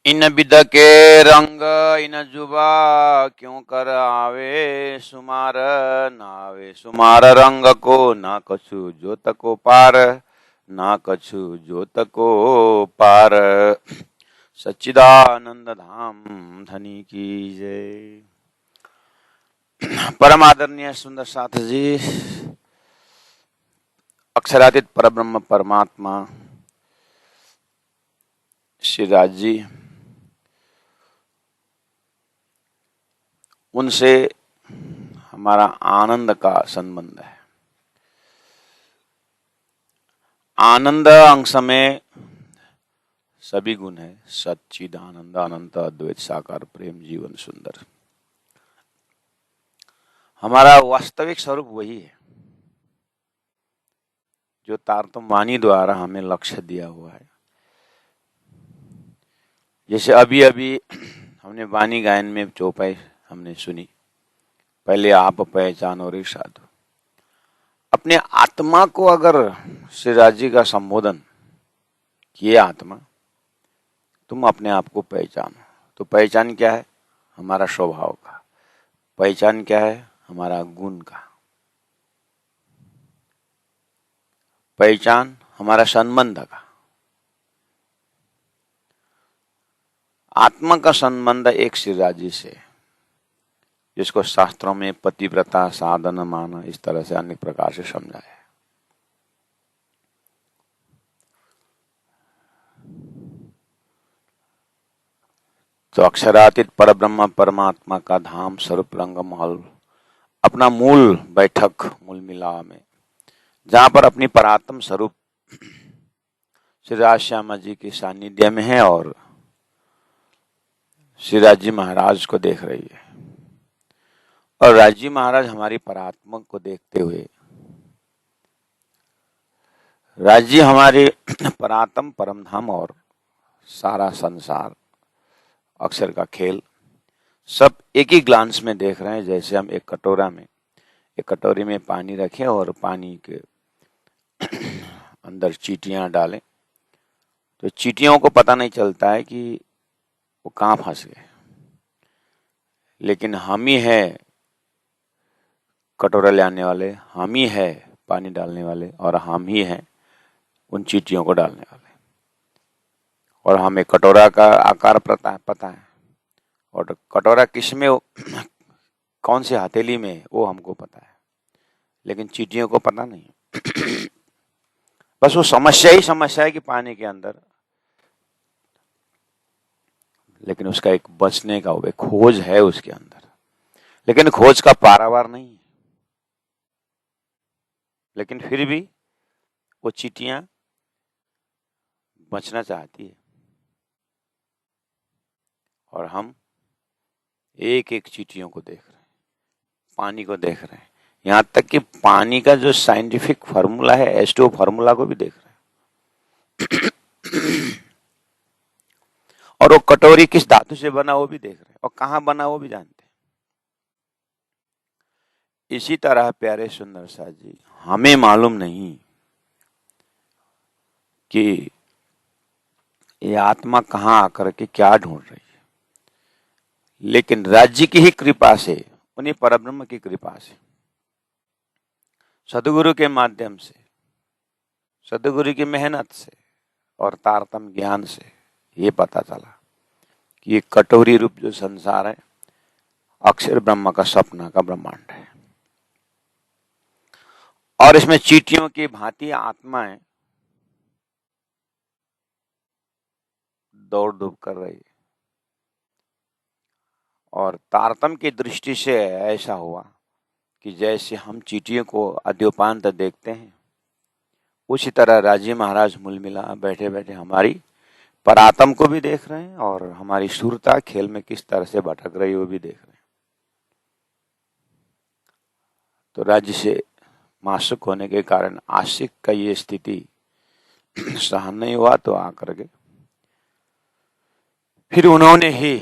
इन बिद के रंग इन जुबा क्यों कर आवे सुमार नावे सुमार रंग को ना कछु जोत को पार ना कछु जोत को पार। सच्चिदानंद धाम धनी की जय। परम आदरणीय सुंदर साथ जी, अक्षरातीत परब्रह्म परमात्मा श्री राज जी, उनसे हमारा आनंद का संबंध है। आनंद अंश में सभी गुण है। सच्चिद आनंद अनंत अद्वैत साकार प्रेम जीवन सुंदर। हमारा वास्तविक स्वरूप वही है जो तारतम्य वाणी द्वारा हमें लक्ष्य दिया हुआ है। जैसे अभी अभी हमने वाणी गायन में चौपाई हमने सुनी, पहले आप पहचानो रे साधु। अपने आत्मा को अगर श्री राज जी का संबोधन किए, आत्मा तुम अपने आप को पहचानो, तो पहचान क्या है? हमारा स्वभाव का। पहचान क्या है? हमारा गुण का। पहचान हमारा संबंध का। आत्मा का संबंध एक श्री राज जी से, जिसको शास्त्रों में पतिव्रता साधन माना, इस तरह से अनेक प्रकार से समझाया है। तो अक्षरातीत परब्रह्म परमात्मा का धाम स्वरूप रंग महल, अपना मूल बैठक मूल मिलाप में, जहां पर अपनी परात्म स्वरूप श्री राज श्यामा जी के सानिध्य में है और श्री राज जी महाराज को देख रही है, और राज जी महाराज हमारी परात्मा को देखते हुए, राज जी हमारे परात्म परम धाम और सारा संसार अक्षर का खेल सब एक ही ग्लांस में देख रहे हैं। जैसे हम एक कटोरी में पानी रखें और पानी के अंदर चींटियां डालें, तो चींटियों को पता नहीं चलता है कि वो कहाँ फंस गए, लेकिन हम ही है कटोरा ले आने वाले, हम ही है पानी डालने वाले, और हम ही हैं उन चींटियों को डालने वाले। और हमें कटोरा का आकार पता है, और कटोरा किस में कौन सी हथेली में वो हमको पता है, लेकिन चींटियों को पता नहीं। बस वो समस्या ही समस्या है कि पानी के अंदर, लेकिन उसका एक बचने का वो खोज है उसके अंदर, लेकिन खोज का पारावार नहीं। लेकिन फिर भी वो चींटियां बचना चाहती है, और हम एक एक चींटियों को देख रहे हैं, पानी को देख रहे हैं, यहाँ तक कि पानी का जो साइंटिफिक फार्मूला है H2O फार्मूला को भी देख रहे हैं। और वो कटोरी किस धातु से बना वो भी देख रहे हैं, और कहाँ बना वो भी जानते हैं। इसी तरह प्यारे सुंदर साथ जी, हमें मालूम नहीं कि ये आत्मा कहाँ आकर के क्या ढूंढ रही है, लेकिन राज्य की ही कृपा से, उन्हीं परब्रह्म की कृपा से, सदगुरु के माध्यम से, सदगुरु की मेहनत से और तारतम्य ज्ञान से ये पता चला कि ये कटोरी रूप जो संसार है अक्षर ब्रह्म का सपना का ब्रह्मांड है, और इसमें चींटियों की भांति आत्माएं दौड़ धूप कर रही है। और तारतम्य की दृष्टि से ऐसा हुआ कि जैसे हम चींटियों को अद्योपांत देखते हैं, उसी तरह राजी महाराज मूल मिला बैठे बैठे हमारी परात्म को भी देख रहे हैं, और हमारी शूरता खेल में किस तरह से भटक रही वो भी देख रहे हैं। तो राज्य से मासुक होने के कारण आशिक का ये स्थिति सहन नहीं हुआ, तो आकर के फिर उन्होंने ही,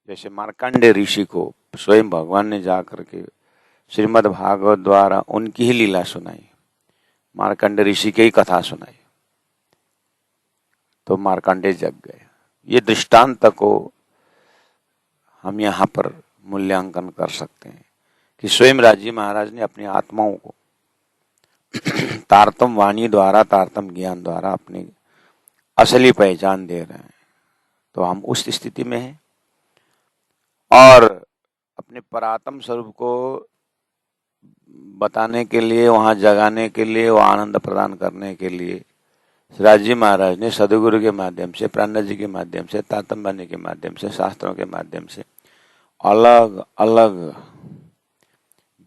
जैसे मार्कंडेय ऋषि को स्वयं भगवान ने जाकर के श्रीमद् भागवत द्वारा उनकी ही लीला सुनाई, मार्कंडेय ऋषि की ही कथा सुनाई, तो मार्कंडेय जग गए। ये दृष्टांत को हम यहाँ पर मूल्यांकन कर सकते हैं कि स्वयं राजी महाराज ने अपनी आत्माओं को तारतम वाणी द्वारा, तारतम ज्ञान द्वारा अपनी असली पहचान दे रहे हैं। तो हम उस स्थिति में हैं और अपने परात्म स्वरूप को बताने के लिए, वहां जगाने के लिए, वो आनंद प्रदान करने के लिए राजी महाराज ने सदगुरु के माध्यम से, प्राणनाथ जी के माध्यम से, तारतम वाणी के माध्यम से, शास्त्रों के माध्यम से अलग अलग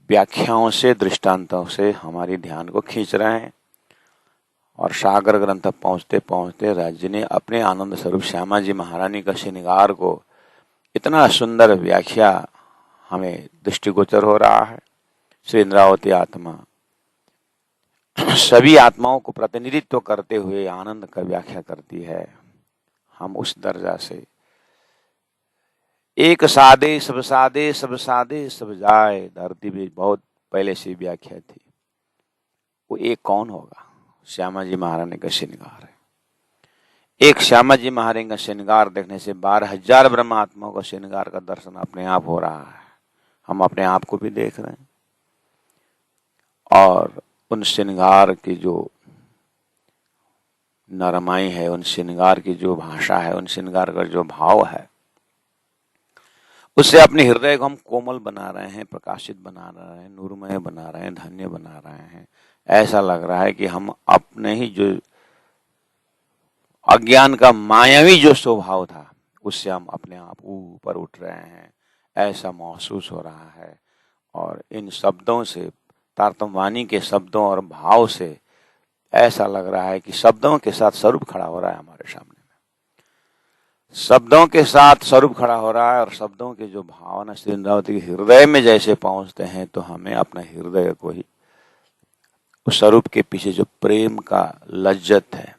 व्याख्याओं से, दृष्टांतों से हमारी ध्यान को खींच रहे हैं। और सागर ग्रंथ पहुंचते पहुंचते राज्य ने अपने आनंद स्वरूप श्यामा जी महारानी का श्रृंगार को इतना सुंदर व्याख्या हमें दृष्टिगोचर हो रहा है। श्री इंद्रावती आत्मा सभी आत्माओं को प्रतिनिधित्व करते हुए आनंद का व्याख्या करती है। हम उस दर्जा से एक सादे सब सादे, सब सादे सब जाए, धरती भी बहुत पहले से व्याख्या थी। वो एक कौन होगा? श्यामा जी महारानी का श्रृंगार है। एक श्यामा जी महारानी का श्रृंगार देखने से 12,000 ब्रह्म आत्माओं का श्रृंगार का दर्शन अपने आप हो रहा है। हम अपने आप को भी देख रहे हैं और उन श्रृंगार की जो नरमाई है, उन श्रृंगार की जो भाषा है, उन श्रृंगार का जो भाव है, उससे अपने हृदय को हम कोमल बना रहे हैं, प्रकाशित बना रहे हैं, नूरमय बना रहे हैं, धन्य बना रहे हैं। ऐसा लग रहा है कि हम अपने ही जो अज्ञान का मायावी जो स्वभाव था उससे हम अपने आप ऊपर उठ रहे हैं, ऐसा महसूस हो रहा है। और इन शब्दों से, तारतम वाणी के शब्दों और भाव से ऐसा लग रहा है कि शब्दों के साथ स्वरूप खड़ा हो रहा है हमारे सामने में। शब्दों के साथ स्वरूप खड़ा हो रहा है और शब्दों के जो भावना श्री इंद्रावती के हृदय में जैसे पहुंचते हैं तो हमें अपना हृदय को ही उस स्वरूप के पीछे जो प्रेम का लज्जत है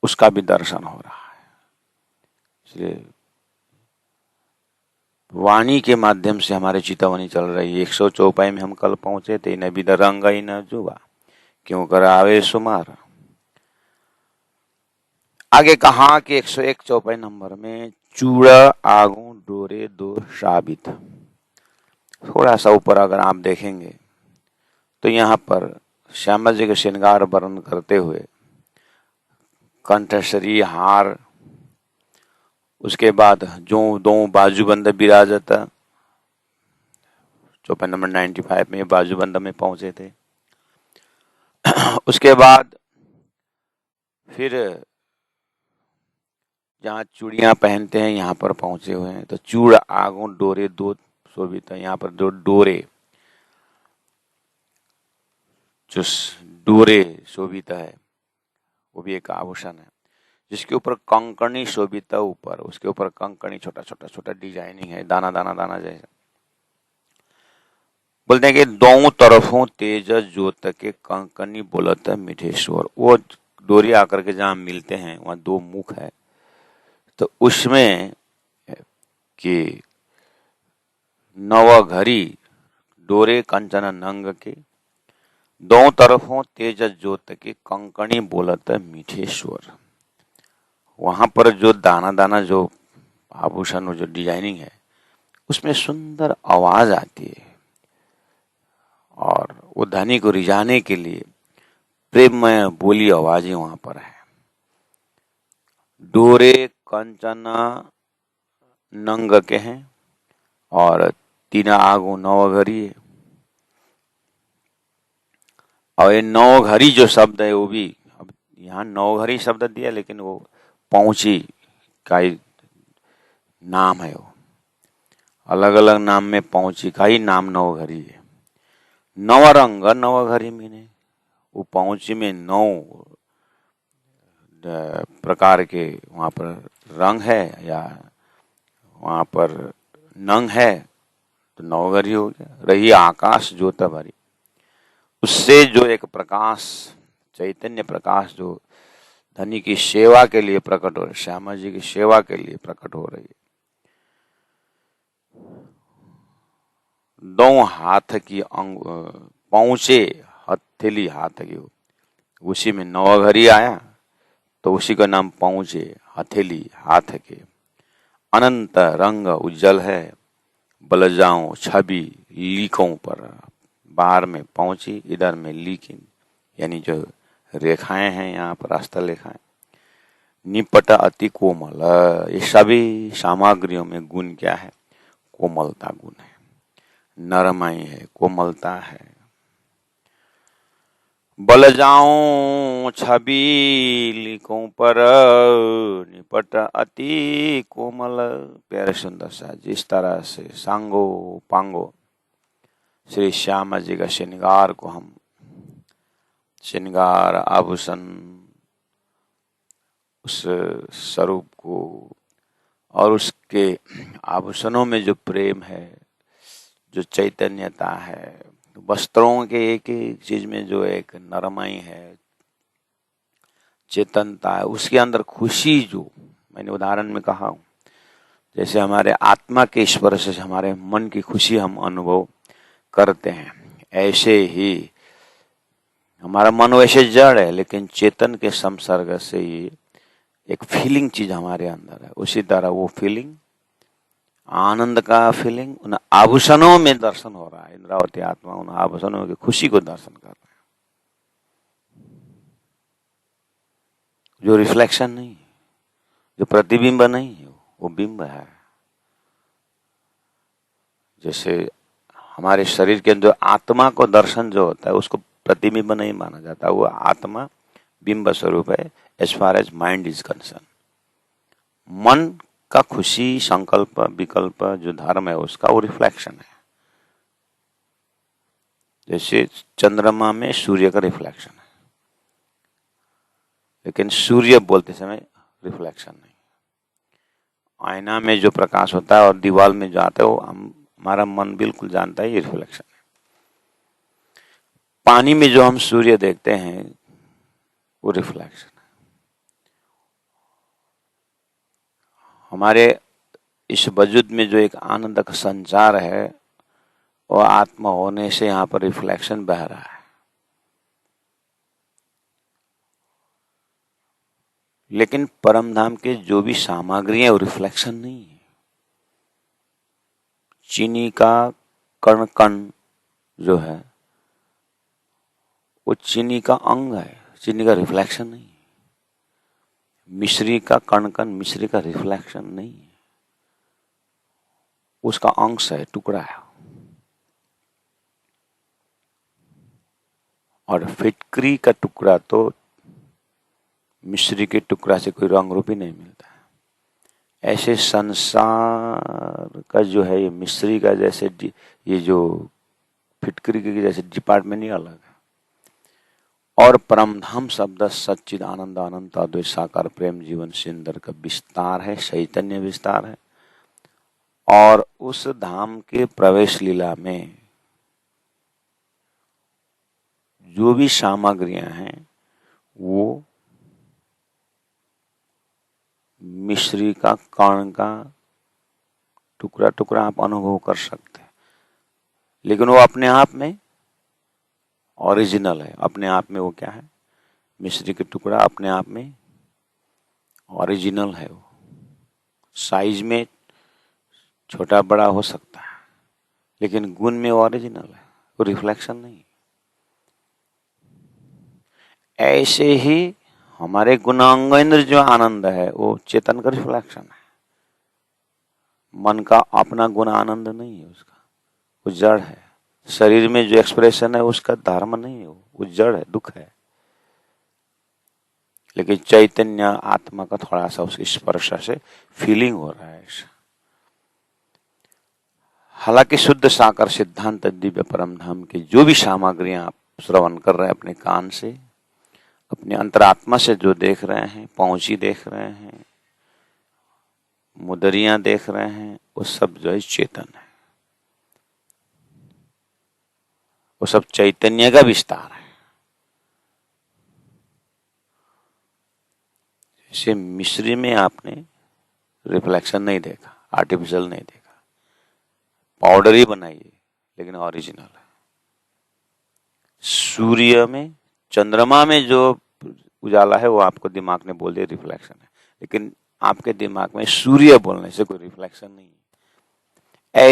उसका भी दर्शन हो रहा है। इसलिए वाणी के माध्यम से हमारे चितावनी चल रही है। 104 में हम कल पहुंचे थे। न विद रंग ही न जुबा, क्यों करावे सुमार। आगे कहा कि 101 चौपाई नंबर में चूड़ा आगू डोरे दो साबित। थोड़ा सा ऊपर अगर आप देखेंगे तो यहाँ पर श्यामा जी के श्रृंगार वर्णन करते हुए कंठश्री हार, उसके बाद जो दो बाजूबंद विराजत, चौपाई नंबर 95 में बाजूबंद में पहुंचे थे। उसके बाद फिर जहाँ चूड़ियां पहनते हैं यहाँ पर पहुंचे हुए हैं। तो चूड़ आगू डोरे दो शोभित है। यहाँ पर जो डोरे, जो डोरे शोभित है वो भी एक आभूषण है जिसके ऊपर कंकणी शोभित है। ऊपर उसके ऊपर कंकणी छोटा छोटा छोटा डिजाइनिंग है, दाना दाना दाना जैसा। बोलते हैं कि दोनों तरफों तेज जोत के कंकणी बोलत मिठेश्वर। वो डोरी आकर के जहाँ मिलते हैं वहाँ दो मुख है। तो उसमें कि नवघरी डोरे कंचन नंग के, दोनों तरफों तेज जोत के कंकणी बोलत मिठेश्वर। वहां पर जो दाना दाना जो आभूषण, जो डिजाइनिंग है उसमें सुंदर आवाज आती है और वो ध्वनि को रिझाने के लिए प्रेममय बोली आवाजें वहां पर है। डोरे कंचन नंग के हैं और तीना आगू नवघरी है। और ये नवघरी जो शब्द है वो भी, अब यहाँ नवघरी शब्द दिया लेकिन वो पहुंची का ही नाम है। वो अलग अलग नाम में पहुंची का ही नाम नवघरी है। नवरंग नवघरी मीने वो पहुंची में 9 प्रकार के वहां पर रंग है या वहां पर नंग है तो नवघरी हो गया। रही आकाश ज्योत भरी, उससे जो एक प्रकाश, चैतन्य प्रकाश जो धनी की सेवा के लिए प्रकट हो रही, श्यामा जी की सेवा के लिए प्रकट हो रही है। 2 हाथ की पहुंचे हथेली हाथ की, उसी में नवघरी आया। तो उसी का नाम पहुंचे। हथेली हाथ के अनंत रंग उज्जवल है, बल जाऊं छवि लीकों पर। बाहर में पहुंची, इधर में लीकिन यानी जो रेखाएं हैं यहाँ पर हस्त रेखाएं। निपट अति कोमल, ये सभी सामग्रियों में गुण क्या है? कोमलता गुण है, नरमाई है, कोमलता है। बल जाऊं छवि लिखूं पर, निपट अति कोमल। प्यारे सुंदर सा, जिस तरह से सांगो पांगो श्री श्याम जी का श्रृंगार को हम, श्रृंगार आभूषण, उस स्वरूप को और उसके आभूषणों में जो प्रेम है, जो चैतन्यता है, वस्त्रों के एक एक चीज में जो एक नरमाई है, चेतनता है, उसके अंदर खुशी, जो मैंने उदाहरण में कहा हूं, जैसे हमारे आत्मा के स्पर्श से हमारे मन की खुशी हम अनुभव करते हैं, ऐसे ही हमारा मन वैसे जड़ है लेकिन चेतन के संसर्ग से ये एक फीलिंग चीज हमारे अंदर है। उसी तरह वो फीलिंग, आनंद का फीलिंग उन आभूषणों में दर्शन हो रहा है। इंद्रावती आत्मा उन आभूषणों की खुशी को दर्शन कर रहा है, जो रिफ्लेक्शन नहीं है, जो प्रतिबिंब नहीं है, वो बिंब है। जैसे हमारे शरीर के अंदर आत्मा को दर्शन जो होता है उसको प्रतिबिंब नहीं माना जाता, वो आत्मा बिंब स्वरूप है as far as mind is concern. मन का खुशी, संकल्प, विकल्प जो धर्म है उसका वो रिफ्लेक्शन है। जैसे चंद्रमा में सूर्य का रिफ्लेक्शन है, लेकिन सूर्य बोलते समय रिफ्लेक्शन नहीं। आईना में जो प्रकाश होता है और दीवार में जो आता है वो हमारा मन बिल्कुल जानता है ये रिफ्लेक्शन है। पानी में जो हम सूर्य देखते हैं वो रिफ्लेक्शन है। हमारे इस वजूद में जो एक आनंद का संचार है वो आत्मा होने से यहाँ पर रिफ्लेक्शन बह रहा है। लेकिन परम धाम के जो भी सामग्री है वो रिफ्लेक्शन नहीं है। चीनी का कण कण जो है वो चीनी का अंग है, चीनी का रिफ्लेक्शन नहीं है। मिश्री का कण कण मिश्री का रिफ्लेक्शन नहीं है, उसका अंश है, टुकड़ा है। और फिटकरी का टुकड़ा तो मिश्री के टुकड़ा से कोई रंग रूप ही नहीं मिलता है। ऐसे संसार का जो है ये मिश्री का जैसे ये जो फिटकरी के जैसे डिपार्टमेंट ही अलग है। और परमधाम शब्द सच्चिद आनंद अनंत अद्वैत साकार प्रेम जीवन सुंदर का विस्तार है, चैतन्य विस्तार है। और उस धाम के प्रवेश लीला में जो भी सामग्रियां हैं वो मिश्री का कण का टुकड़ा टुकड़ा आप अनुभव कर सकते हैं, लेकिन वो अपने आप में ओरिजिनल है। अपने आप में वो क्या है? मिश्री के टुकड़ा अपने आप में ओरिजिनल है। वो साइज में छोटा बड़ा हो सकता है लेकिन गुण में ओरिजिनल है, वो रिफ्लेक्शन नहीं। ऐसे ही हमारे गुणांगेंद्र जो आनंद है वो चेतन का रिफ्लेक्शन है। मन का अपना गुण आनंद नहीं है, उसका वो जड़ है। शरीर में जो एक्सप्रेशन है उसका धर्म नहीं है, वो जड़ है, दुख है। लेकिन चैतन्य आत्मा का थोड़ा सा उसके स्पर्श से फीलिंग हो रहा है। हालांकि शुद्ध साकार सिद्धांत दिव्य परम धाम की जो भी सामग्रियां आप श्रवण कर रहे हैं अपने कान से, अपने अंतरात्मा से जो देख रहे हैं, पहुंची देख रहे हैं, मुदरियां देख रहे हैं, वो सब जो है चेतन है, वो सब चैतन्य का विस्तार है। जैसे मिश्री में आपने रिफ्लेक्शन नहीं देखा, आर्टिफिशियल नहीं देखा, पाउडर ही बनाइए लेकिन ओरिजिनल है। सूर्य में, चंद्रमा में जो उजाला है वो आपको दिमाग ने बोल दिया रिफ्लेक्शन है, लेकिन आपके दिमाग में सूर्य बोलने से कोई रिफ्लेक्शन नहीं है।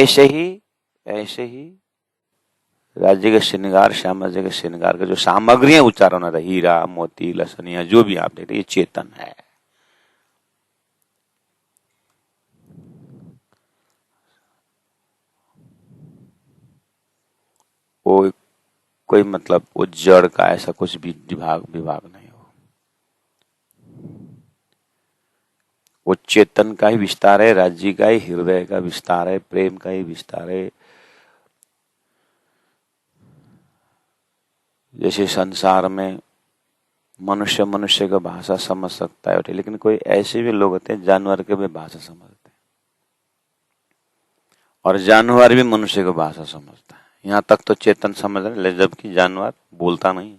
ऐसे ही राज्य के श्रृंगार, श्याम राज्य के श्रृंगार के जो सामग्रियां उच्चारण होता है, हीरा मोती लसनिया जो भी आप देखते ये चेतन है। वो कोई मतलब वो जड़ का ऐसा कुछ भी विभाग नहीं हो, वो चेतन का ही विस्तार है, राज्य का ही हृदय का विस्तार है, प्रेम का ही विस्तार है। जैसे संसार में मनुष्य का भाषा समझ सकता है, लेकिन कोई ऐसे भी लोग होते हैं जानवर के भी भाषा समझते हैं, और जानवर भी मनुष्य की भाषा समझता है। यहाँ तक तो चेतन समझ रहे, जबकि जानवर बोलता नहीं,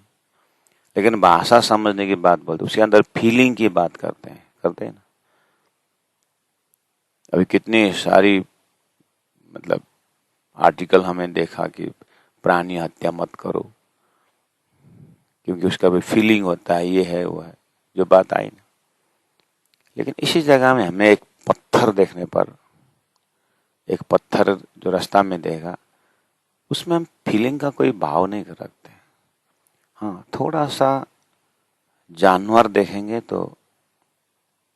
लेकिन भाषा समझने की बात बोलते, उसके अंदर फीलिंग की बात करते हैं ना। अभी कितनी सारी मतलब आर्टिकल हमें देखा कि प्राणी हत्या मत करो, क्योंकि उसका भी फीलिंग होता है, ये है वो है, जो बात आई ना। लेकिन इसी जगह में हमें एक पत्थर देखने पर, एक पत्थर जो रास्ता में देगा, उसमें हम फीलिंग का कोई भाव नहीं रखते। हाँ, थोड़ा सा जानवर देखेंगे तो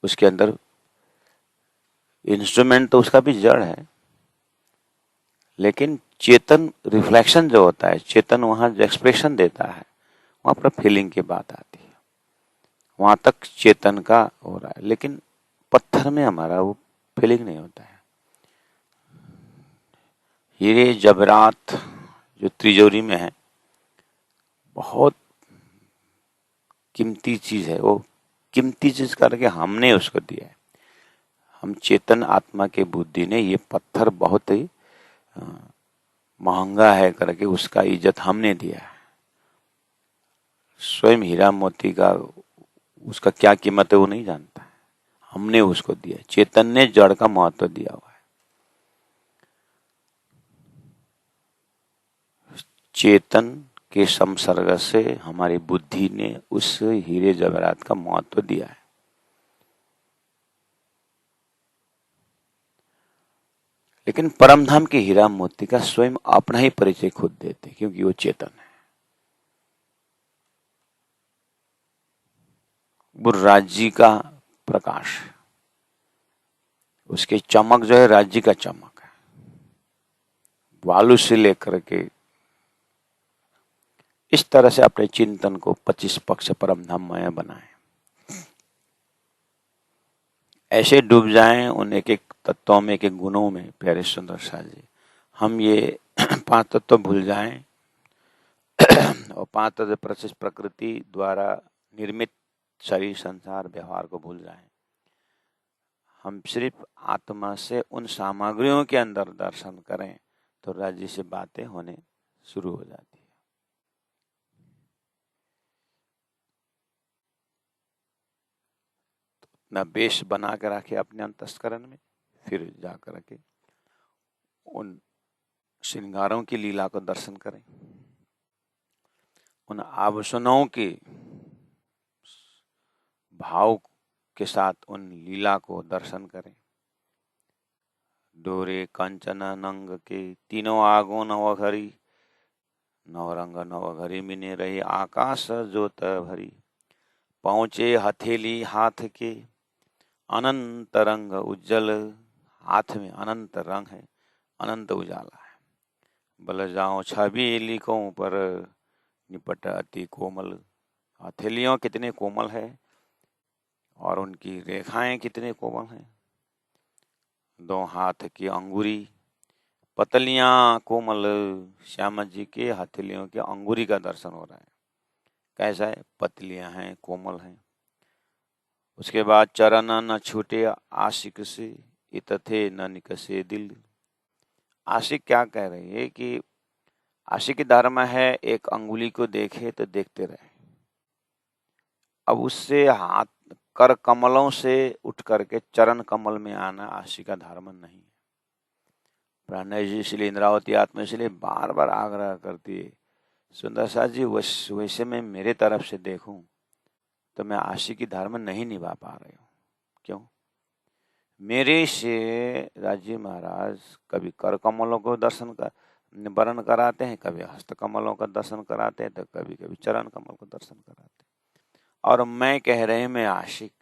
उसके अंदर इंस्ट्रूमेंट तो उसका भी जड़ है, लेकिन चेतन रिफ्लेक्शन जो होता है, चेतन वहां जो एक्सप्रेशन देता है, वहां पर फीलिंग की बात आती है। वहां तक चेतन का हो रहा है, लेकिन पत्थर में हमारा वो फीलिंग नहीं होता है। हीरे जबरात जो तिजोरी में है, बहुत कीमती चीज है, वो कीमती चीज करके हमने उसको दिया है। हम चेतन आत्मा के बुद्धि ने ये पत्थर बहुत ही महंगा है करके उसका इज्जत हमने दिया है। स्वयं हीरा मोती का उसका क्या कीमत है वो नहीं जानता है, हमने उसको दिया। चेतन ने जड़ का महत्व दिया हुआ है। चेतन के संसर्ग से हमारी बुद्धि ने उस हीरे जवाहरात का महत्व दिया है। लेकिन परमधाम के हीरा मोती का स्वयं अपना ही परिचय खुद देते, क्योंकि वो चेतन है। वो राज्य का प्रकाश, उसकी चमक जो है राज्य का चमक है। बालू से लेकर के इस तरह से अपने चिंतन को 25 पक्ष परमधाममय बनाए, ऐसे डूब जाएं उन एक एक तत्वों में, एक एक गुणों में। प्यारे सुंदर शाह जी, हम ये 5 तत्व भूल जाएं और 5 तत्व प्रकृति द्वारा निर्मित शरीर संसार व्यवहार को भूल जाएं। हम सिर्फ आत्मा से उन सामग्रियों के अंदर दर्शन करें तो राज्य से बातें होने शुरू हो जाती है। तो अपना बेस बना के रखे अपने अंतस्करण में, फिर जाकर के उन श्रृंगारों की लीला को दर्शन करें, उन आभूषणों के भाव के साथ उन लीला को दर्शन करें। डोरे कंचन नंग के तीनों आगो नवघरी, नवरंग नवघरी मिने रही आकाश जोत भरी। पहुंचे हथेली हाथ के अनंत रंग उज्जवल, हाथ में अनंत रंग है, अनंत उजाला है। बल जाओ छवि लिखों पर निपट अति कोमल। हथेलियों कितने कोमल है और उनकी रेखाएं कितने कोमल हैं। 2 हाथ की अंगुरी पतलियां कोमल, श्याम जी के हथेलियों की अंगुरी का दर्शन हो रहा है। कैसा है? पतलियां हैं, कोमल हैं। उसके बाद चरण न छूटे आशिक से, इतथे न निकसे दिल। आशिक क्या कह रही है कि आशिक धर्म है एक अंगुली को देखे तो देखते रहे। अब उससे हाथ कर कमलों से उठ करके चरण कमल में आना आशिक का धर्म नहीं है। प्राणेश जी इसलिए इंद्रावती आत्मा इसलिए बार बार आग्रह करती है, सुंदर साथ जी वैसे में मेरे तरफ से देखूं तो मैं आशिकी धर्म नहीं निभा पा रही हूँ। क्यों? मेरे से राजी महाराज कभी कर कमलों को दर्शन कर वर्ण कराते हैं, कभी हस्त कमलों का दर्शन कराते हैं, तो कभी कभी चरण कमल को दर्शन कराते हैं। और मैं कह रहे हैं मैं आशिक।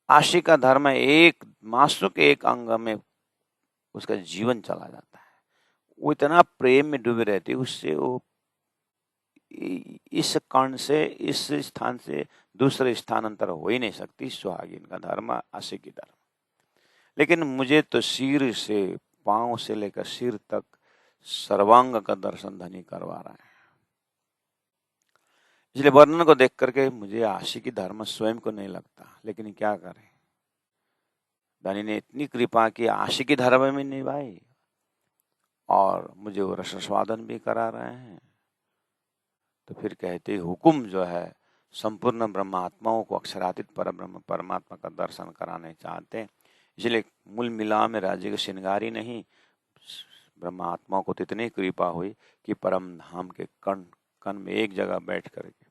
आशिक का धर्म एक मासुक के एक अंग में उसका जीवन चला जाता है। वो इतना प्रेम में डूबे रहती है, उससे वो इस कण से इस स्थान से दूसरे स्थानांतर हो ही नहीं सकती। सुहागिन का धर्म आशिकी धर्म। लेकिन मुझे तो सिर से पांव से लेकर सिर तक सर्वांग का दर्शन धनी करवा रहा है। इसलिए वर्णन को देख करके मुझे आशिकी धर्म स्वयं को नहीं लगता। लेकिन क्या करें, धनी ने इतनी कृपा की, आशिकी धर्म में निभाई और मुझे वो रसस्वादन भी करा रहे हैं। तो फिर कहते हुकुम जो है संपूर्ण ब्रह्मात्माओं को अक्षरातीत पर ब्रह्म परमात्मा का दर्शन कराने चाहते हैं। इसलिए मूल मिला में राज्य के श्रृंगार ही नहीं, ब्रह्मात्माओं को तो इतनी कृपा हुई कि परम धाम के कण कण में एक जगह बैठ करके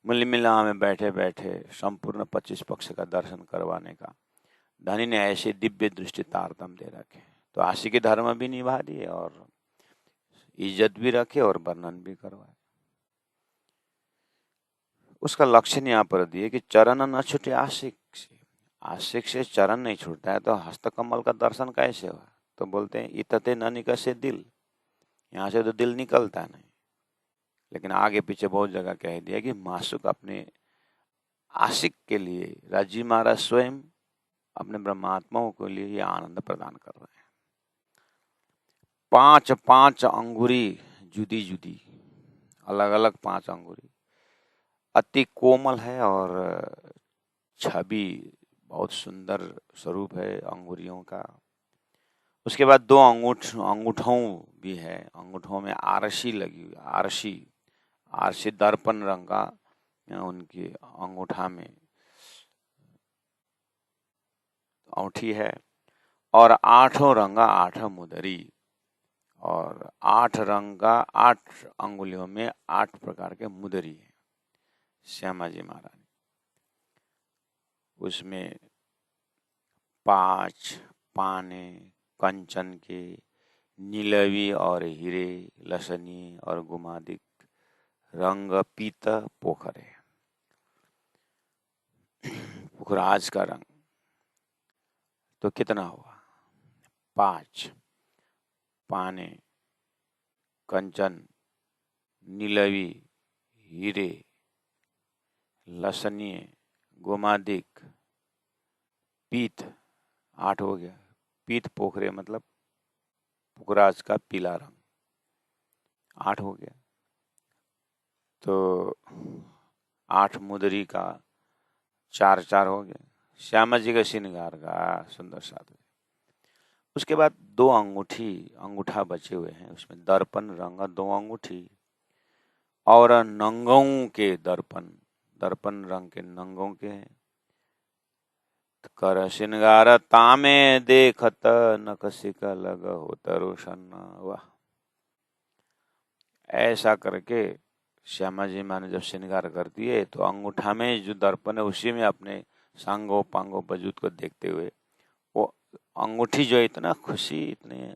मूल मिला में बैठे बैठे संपूर्ण 25 पक्ष का दर्शन करवाने का धनी ने ऐसे दिव्य दृष्टि तारतम दे रखे। तो आशिकी धर्म भी निभा दिए और इज्जत भी रखे और वर्णन भी करवाए। उसका लक्षण यहाँ पर दिए कि चरण न छूटे आशिक से। आशिक से चरण नहीं छूटता है तो हस्तकमल का दर्शन कैसे हुआ? तो बोलते हैं इतते न निकसे दिल, यहाँ से तो दिल निकलता नहीं। लेकिन आगे पीछे बहुत जगह कह दिया कि मासुक अपने आशिक के लिए राजी महाराज स्वयं अपने ब्रह्मात्माओं के लिए ये आनंद प्रदान कर रहे हैं। 5 अंगुरी जुदी जुदी, अलग अलग 5 अंगुरी, अति कोमल है और छवि बहुत सुंदर स्वरूप है अंगुरियों का। उसके बाद 2 अंगूठों भी है, अंगूठों में आरसी लगी हुई, आरसी दर्पण रंग का उनकी अंगूठा में औंठी है। और 8 रंग का 8 मुदरी, और 8 रंग का 8 अंगुलियों में 8 प्रकार के मुदरी है। श्यामा जी महाराज उसमें 5 पाने कंचन के, नीलवी और हीरे, लसनी और गुमादिक रंग पीत पोखरे, पुखराज का रंग। तो कितना हुआ? 5 पाने कंचन, नीलवी, हीरे, लसनीय, गोमादिक, पीत, 8 हो गया। पीत पोखरे मतलब पुखराज का पीला रंग, 8 हो गया। तो 8 मुदरी का 4 हो गया। श्यामा जी का श्रृंगार का सुंदर साथ। उसके बाद 2 अंगूठा बचे हुए हैं, उसमें दर्पण रंग 2 अंगूठी और नंगों के दर्पण रंग के नंगों के हैं। कर श्रृंगार तामे देखत नखसिक लग हो तरुषन। वाह! ऐसा करके श्यामा जी माँ ने जब श्रृंगार करती है तो अंगूठा में जो दर्पण है उसी में अपने सांगो पांगो वजूद को देखते हुए वो अंगूठी जो इतना खुशी, इतने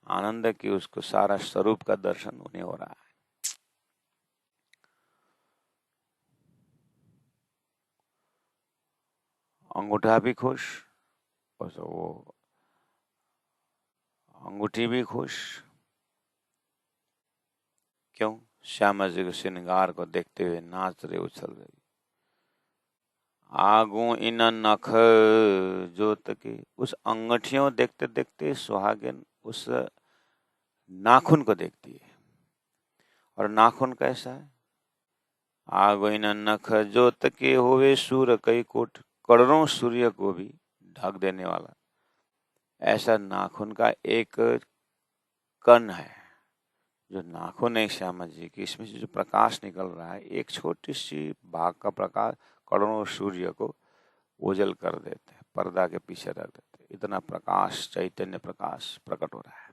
आनंद की उसको सारा स्वरूप का दर्शन उन्हें हो रहा है। अंगूठा भी खुश और वो अंगूठी भी खुश। क्यों? श्यामा जी के श्रृंगार को देखते हुए नाच रहे, उछल रही। आगू इन नख जोत के, उस अंगूठियों देखते देखते सुहागिन उस नाखून को देखती है। और नाखून कैसा है? आगो इन नख जोत के होवे सूर कई कोट, करोड़ों सूर्य को भी ढक देने वाला ऐसा नाखून का एक कण है। जो नाखून है श्यामा जी की, इसमें से जो प्रकाश निकल रहा है, एक छोटी सी भाग का प्रकाश करोड़ों सूर्य को ओझल कर देते हैं, पर्दा के पीछे रख देते हैं। इतना प्रकाश, चैतन्य प्रकाश प्रकट हो रहा है।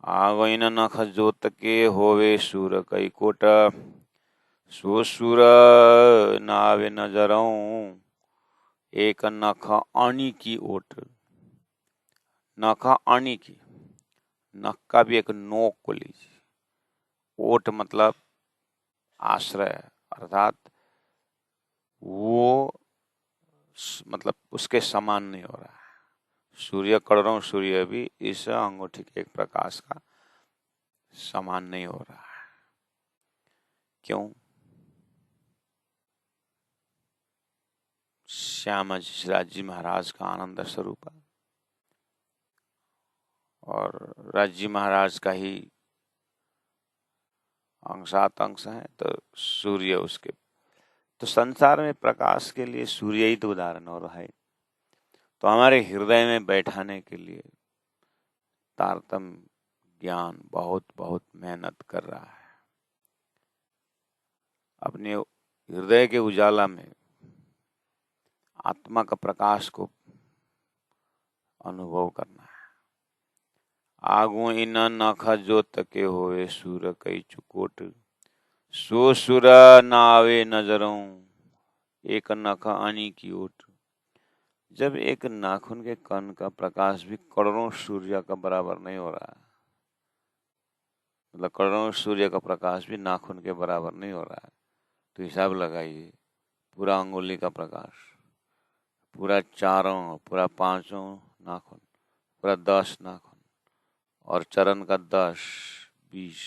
आगो इन नख जोत के होवे सूर कई कोट, सो सुर नावे नजरों एक नख आनी की ओट। नख आनी की, नख का भी एक नोक को लीजिए। ओट मतलब आश्रय, अर्थात वो मतलब उसके समान नहीं हो रहा है। सूर्य करोड़ों सूर्य भी इस अंगूठी के एक प्रकाश का समान नहीं हो रहा है। क्यों? श्यामाजी श्रीराज जी महाराज का आनंद स्वरूप है और राजी महाराज का ही अंशात अंश है, तो सूर्य उसके, तो संसार में प्रकाश के लिए सूर्य ही तो उदाहरण और है। तो हमारे हृदय में बैठाने के लिए तारतम्य ज्ञान बहुत बहुत मेहनत कर रहा है। अपने हृदय के उजाला में आत्मा का प्रकाश को अनुभव करना है। आगू इन नख जोत के होए सूर कई चुकोट। सो सुर नावे नजरों एक नख आनी की ओट। जब एक नाखून के कण का प्रकाश भी करोड़ों सूर्य का बराबर नहीं हो रहा है, मतलब करोड़ों सूर्य का प्रकाश भी नाखून के बराबर नहीं हो रहा है, तो हिसाब लगाइए, पूरा अंगुली का प्रकाश, पूरा चारों, पूरा पांचों नाखून, पूरा 10 नाखून और चरण का 10, 20,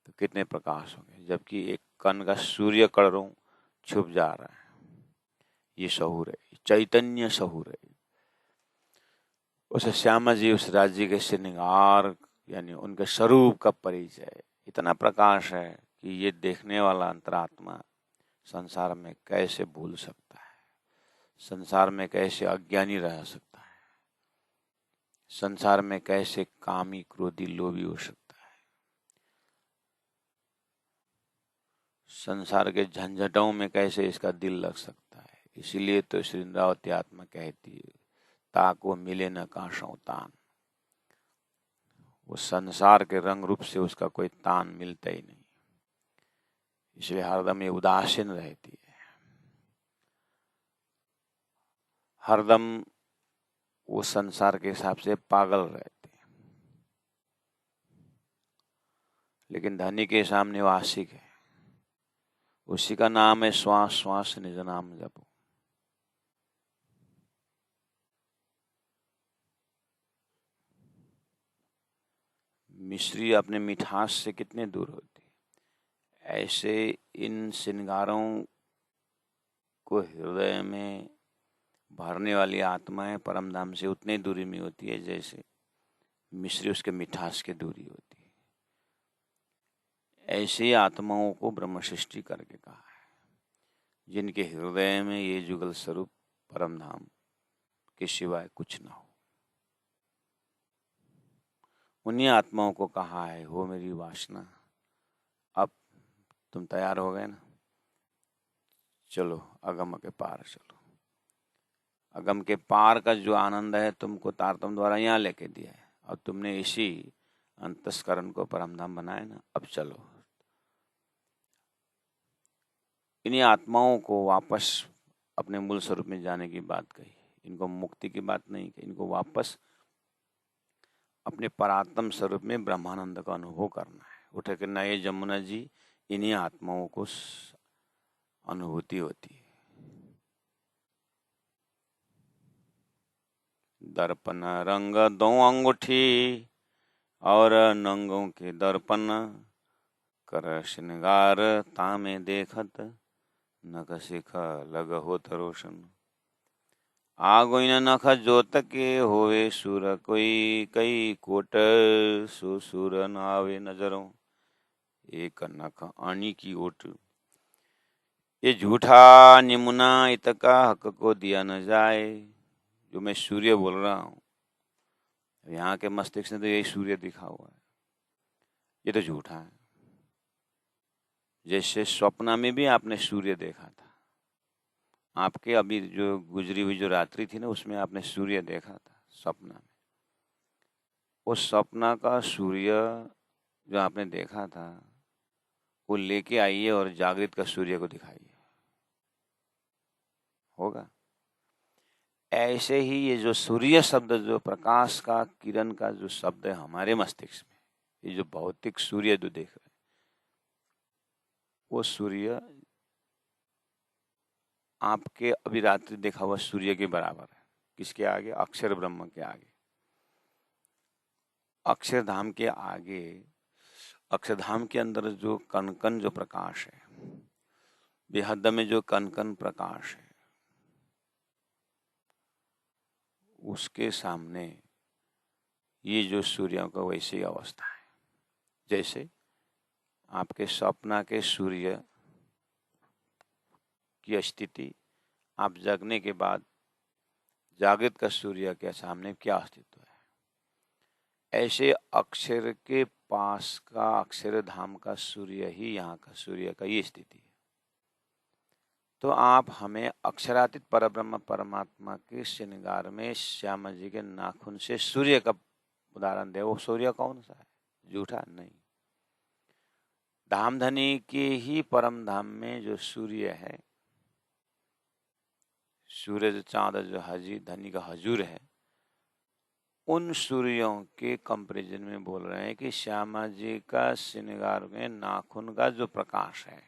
तो कितने प्रकाश होंगे। जबकि एक कण का सूर्य करोड़ों छुप जा रहा है। ये शहूर है, चैतन्य शहूर है। उस श्यामा जी उस राज्य के श्रृंगार यानी उनके स्वरूप का परिचय इतना प्रकाश है कि ये देखने वाला अंतरात्मा संसार में कैसे भूल सकता है, संसार में कैसे अज्ञानी रह सकता है, संसार में कैसे कामी क्रोधी लोभी हो सकता है, संसार के झंझटों में कैसे इसका दिल लग सकता है। इसीलिए तो श्री इंद्रावती आत्मा कहती है, ताको मिले न काशों तान। वो संसार के रंग रूप से उसका कोई तान मिलता ही नहीं, इसलिए हरदम ये उदासीन रहती है, हरदम वो संसार के हिसाब से पागल रहते हैं। लेकिन धनी के सामने वो आशिक है, उसी का नाम है श्वास श्वास निज नाम जपो। मिश्री अपने मिठास से कितने दूर होती है, ऐसे इन श्रृंगारों को हृदय में भरने वाली आत्माएं परमधाम से उतनी दूरी में होती है जैसे मिश्री उसके मिठास की दूरी होती है। ऐसी आत्माओं को ब्रह्म सृष्टि करके कहा है, जिनके हृदय में ये जुगल स्वरूप परमधाम के सिवाय कुछ ना हो। उन्हीं आत्माओं को कहा है, हो मेरी वासना, अब तुम तैयार हो गए ना, चलो अगम के पार चलो। अगम के पार का जो आनंद है तुमको तारतम द्वारा यहाँ लेके दिया है, और तुमने इसी अंतस्करण को परमधाम बनाया ना, अब चलो। इन्हीं आत्माओं को वापस अपने मूल स्वरूप में जाने की बात कही, इनको मुक्ति की बात नहीं कही, इनको वापस अपने परात्म स्वरूप में ब्रह्मानंद का अनुभव करना है। उठे के नए जमुना जी, इन्हीं आत्माओं को अनुभूति होती है। दर्पण रंग दो अंगूठी और नंगों के दर्पण, कर श्रृंगार तामे देखत नख शिख लग होत रोशन। आगोइन नख जोत के होवे सुर कोई कई कोट। सो सुर न आवे नजरों एक नख आनी की ओट। ये झूठा निमुना इतका हक को दिया न जाए। जो मैं सूर्य बोल रहा हूँ, यहाँ के मस्तिष्क ने तो यही सूर्य दिखा हुआ है, ये तो झूठा है। जैसे स्वप्न में भी आपने सूर्य देखा था, आपके अभी जो गुजरी हुई जो रात्रि थी ना, उसमें आपने सूर्य देखा था स्वप्न में। उस स्वप्न का सूर्य जो आपने देखा था, वो लेके आइए और जागृत का सूर्य को दिखाइए, होगा। ऐसे ही ये जो सूर्य शब्द, जो प्रकाश का, किरण का जो शब्द है हमारे मस्तिष्क में, ये जो भौतिक सूर्य जो देख रहे हैं, वो सूर्य आपके अभी रात्रि देखा हुआ सूर्य के बराबर है। किसके आगे? अक्षर ब्रह्म के आगे, अक्षरधाम के आगे। अक्षरधाम के अंदर जो कनकन जो प्रकाश है, बेहद में जो कनकन प्रकाश है, उसके सामने ये जो सूर्यों का वैसी अवस्था है। जैसे आपके स्वप्न के सूर्य की स्थिति, आप जगने के बाद जागृत का सूर्य के सामने क्या अस्तित्व है, ऐसे अक्षर के पास का अक्षरधाम का सूर्य ही यहाँ का सूर्य का ये स्थिति है। तो आप हमें अक्षरातीत परब्रह्म परमात्मा के श्रृंगार में श्यामा जी के नाखून से सूर्य का उदाहरण दे। वो सूर्य कौन सा है? झूठा नहीं। धामधनी के ही परम धाम में जो सूर्य है, सूरज चांद जो हाजी धनी का हजूर है, उन सूर्यों के कंपैरिजन में बोल रहे हैं कि श्यामा जी का श्रृंगार में नाखून का जो प्रकाश है,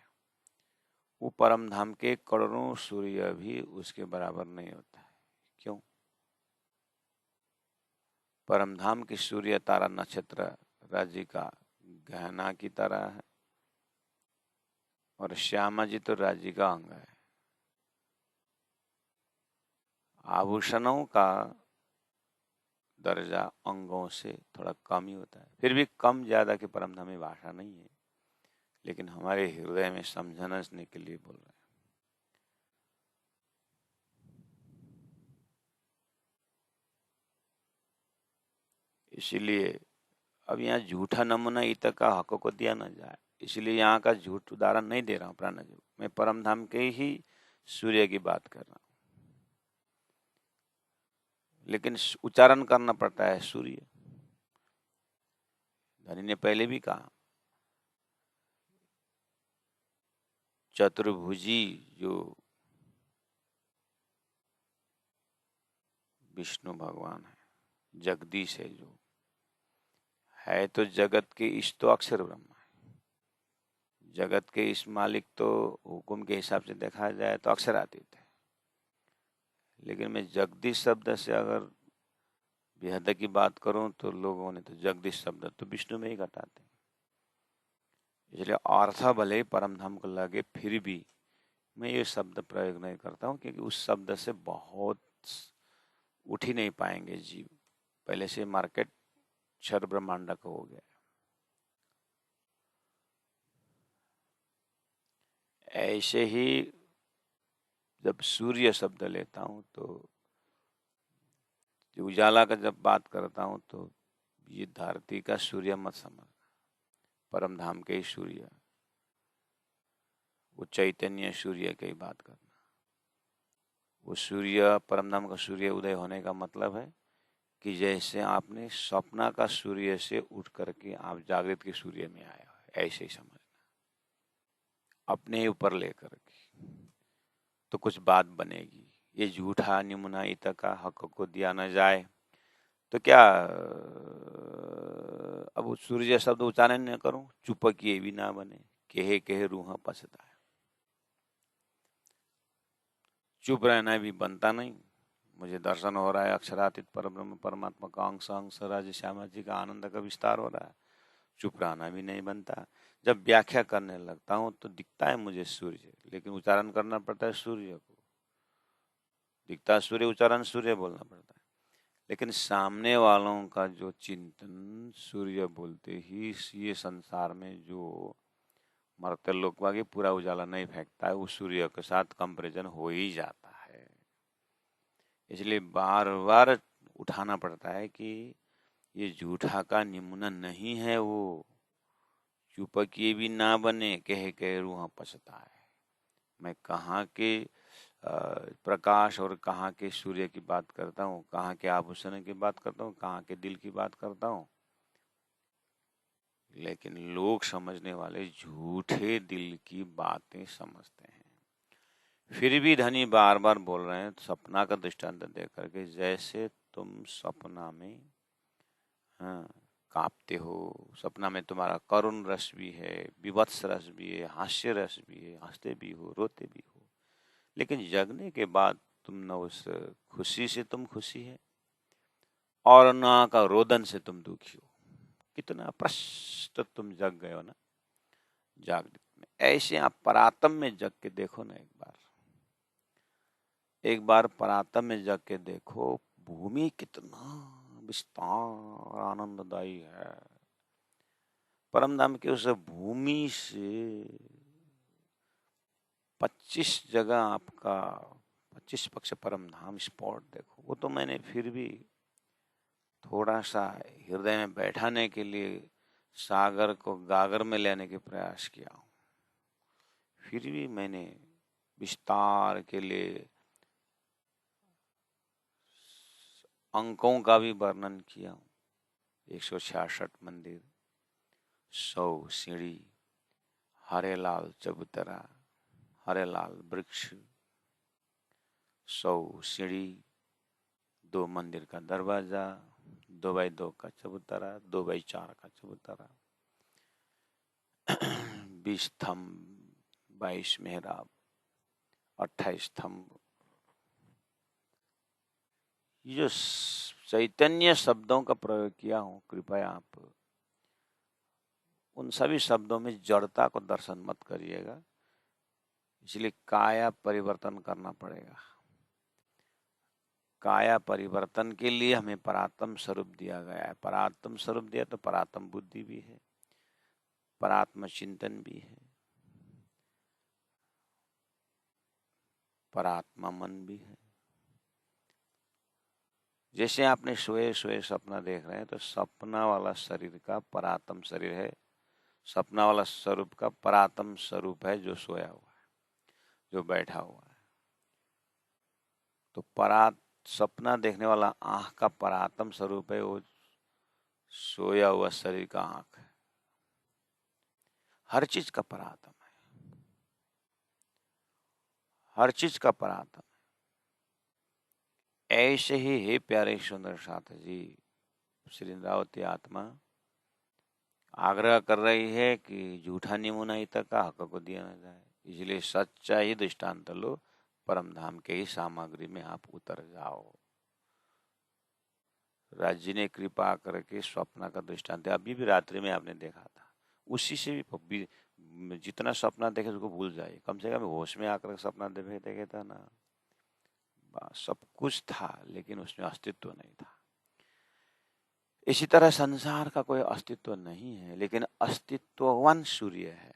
वो परम धाम के करोड़ों सूर्य भी उसके बराबर नहीं होता है। क्यों? परम धाम की सूर्य तारा नक्षत्र राज्य का गहना की तरह है, और श्यामा जी तो राज्य का अंग है। आभूषणों का दर्जा अंगों से थोड़ा कम ही होता है। फिर भी कम ज्यादा की परमधामी भाषा नहीं है, लेकिन हमारे हृदय में समझने के लिए बोल रहे हैं। इसीलिए अब यहाँ झूठा नमूना इत का हक को दिया न जाए, इसलिए यहाँ का झूठ उदाहरण नहीं दे रहा हूँ प्राणजू। मैं परमधाम के ही सूर्य की बात कर रहा हूँ, लेकिन उच्चारण करना पड़ता है सूर्य। धनी ने पहले भी कहा, चतुर्भुजी जो विष्णु भगवान है, जगदीश है, जो है तो जगत के इष्ट तो अक्षर ब्रह्म है। जगत के इस मालिक तो हुकुम के हिसाब से देखा जाए तो अक्षरातीत है, लेकिन मैं जगदीश शब्द से अगर बेहद की बात करूं तो लोगों ने तो जगदीश शब्द तो विष्णु में ही घटाते हैं। इसलिए अर्थ भले ही परमधाम को लगे, फिर भी मैं ये शब्द प्रयोग नहीं करता हूँ, क्योंकि उस शब्द से बहुत उठ ही नहीं पाएंगे जीव। पहले से मार्केट क्षर ब्रह्मांड का हो गया। ऐसे ही जब सूर्य शब्द लेता हूँ तो उजाला का जब बात करता हूँ तो ये धरती का सूर्य मत समझना, परम धाम के ही सूर्य, वो चैतन्य सूर्य की बात करना। वो सूर्य परम धाम का सूर्य उदय होने का मतलब है कि जैसे आपने स्वप्न का सूर्य से उठ करके आप जागृत के सूर्य में आया हो, ऐसे ही समझना, अपने ऊपर लेकर के तो कुछ बात बनेगी। ये झूठा निमुना इत का हक को दिया न जाए तो क्या अब सूर्य शब्द उच्चारण न करूं, चुप किए भी ना बने, कहे रूह पसता है। चुप रहना भी बनता नहीं। मुझे दर्शन हो रहा है अक्षरातीत परब्रह्म परमात्मा का अंश अंश राज श्यामा जी का आनंद का विस्तार हो रहा है, चुप रहना भी नहीं बनता। जब व्याख्या करने लगता हूँ तो दिखता है मुझे सूर्य, लेकिन उच्चारण करना पड़ता है सूर्य को। दिखता है सूर्य, उच्चारण सूर्य बोलना पड़ता है। लेकिन सामने वालों का जो चिंतन सूर्य बोलते ही ये संसार में जो मरते लोग वागे पूरा उजाला नहीं फेंकता है, उस सूर्य के साथ कंपैरिजन हो ही जाता है। इसलिए बार बार उठाना पड़ता है कि ये झूठा का निमुना नहीं है, वो चुप किए भी ना बने, कहे रूह पछता है। मैं कहाँ के प्रकाश और कहाँ के सूर्य की बात करता हूँ, कहाँ के आभूषण की बात करता हूँ, कहाँ के दिल की बात करता हूँ। लेकिन लोग समझने वाले झूठे दिल की बातें समझते हैं। फिर भी धनी बार बार बोल रहे हैं सपना का दृष्टांत दे करके, जैसे तुम सपना में हाँ कांपते हो, सपना में तुम्हारा करुण रस भी है, विभत्स रस भी है, हास्य रस भी है, हंसते भी हो, रोते भी हो, लेकिन जगने के बाद तुम न उस खुशी से तुम खुशी है और न का रोदन से तुम दुखी हो। कितना प्रष्ट तुम जग गए हो ना जागृत में। ऐसे आप परातम में जग के देखो ना, एक बार परातम में जग के देखो, भूमि कितना विस्तार आनंददायी है। परम धाम के उस भूमि से 25 जगह आपका 25 पक्ष परम धाम स्पॉट देखो। वो तो मैंने फिर भी थोड़ा सा हृदय में बैठाने के लिए सागर को गागर में लेने के प्रयास किया हूँ। फिर भी मैंने विस्तार के लिए अंकों का भी वर्णन किया हूँ। 166 मंदिर, 100 सीढ़ी, हरेलाल चबूतरा, हरेलाल वृक्ष, 100 सीढ़ी, 2 मंदिर का दरवाजा, 2x2 का चबूतरा, 2x4 का चबूतरा, 20 स्तंभ, 22 मेहराब, 28 स्तंभ। ये जो चैतन्य शब्दों का प्रयोग किया हूं, कृपया आप उन सभी शब्दों में जड़ता को दर्शन मत करिएगा, इसलिए काया परिवर्तन करना पड़ेगा। काया परिवर्तन के लिए हमें परात्म स्वरूप दिया गया है। परात्म स्वरूप दिया तो परात्म बुद्धि भी है, परात्म चिंतन भी है, परात्मा मन भी है। जैसे आपने सोए सोए सपना देख रहे हैं, तो सपना वाला शरीर का परात्म शरीर है, सपना वाला स्वरूप का परात्म स्वरूप है जो सोया हुआ है, जो बैठा हुआ है। तो सपना देखने वाला आंख का परात्म स्वरूप है, वो सोया हुआ शरीर का आंख है। हर चीज का परात्म है, हर चीज का परात्म है। ऐसे ही हे प्यारे सुंदर साथ जी, श्री इंद्रावती आत्मा आग्रह कर रही है कि झूठा निमुना हित का हक को दिया न जाए, इसलिए सच्चा ही दृष्टांत लो, परम धाम के ही सामग्री में आप उतर जाओ। राज जी ने कृपा करके स्वप्न का दृष्टांत अभी भी रात्रि में आपने देखा था, उसी से भी जितना सपना देखे उसको भूल जाए, कम से कम होश में आकर सपना देखे था ना, सब कुछ था लेकिन उसमें अस्तित्व नहीं था। इसी तरह संसार का कोई अस्तित्व नहीं है, लेकिन अस्तित्ववान सूर्य है